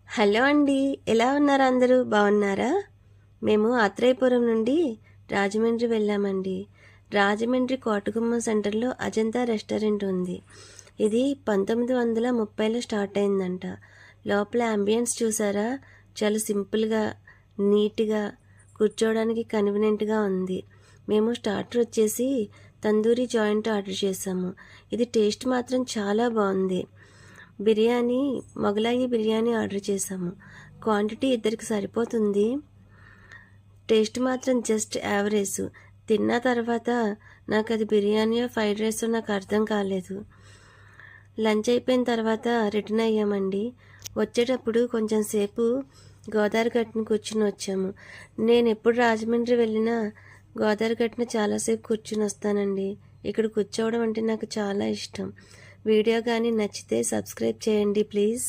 Hello అండి, ఎలా ఉన్నారు అందరూ? బాగున్నారా? మేము ఆత్రేయపురం నుండి రాజమండ్రి వెళ్ళామండి. రాజమండ్రి కోటగుమ్మం సెంటర్లో అజంతా రెస్టారెంట్ ఉంది. ఇది 1930లో స్టార్ట్ అయిందంట. లోపల అంబియన్స్ చూసారా? చాలా సింపుల్గా, నీట్గా, కూర్చోవడానికి కన్వీనియంట్గా ఉంది. మేము స్టార్టర్ వచ్చేసి తందూరి జాయింట్ ఆర్డర్ చేసాము. ఇది టేస్ట్ మాత్రం చాలా బాగుంది. బిర్యానీ, మొగలాయి బిర్యానీ ఆర్డర్ చేసాము. క్వాంటిటీ ఇద్దరికి సరిపోతుంది. టేస్ట్ మాత్రం జస్ట్ యావరేజ్. తిన్న తర్వాత నాకు అది బిర్యానీయో ఫ్రైడ్ రైస్ నాకు అర్థం కాలేదు. లంచ్ అయిపోయిన తర్వాత రిటర్న్ అయ్యామండి. వచ్చేటప్పుడు కొంచెం సేపు గోదావరి గట్టున కూర్చుని వచ్చాము. నేను ఎప్పుడు రాజమండ్రి వెళ్ళినా గోదావరి గట్టున చాలాసేపు కూర్చుని వస్తానండి. ఇక్కడ కూర్చోవడం అంటే నాకు చాలా ఇష్టం. వీడియో కానీ నచ్చితే సబ్స్క్రైబ్ చేయండి ప్లీజ్.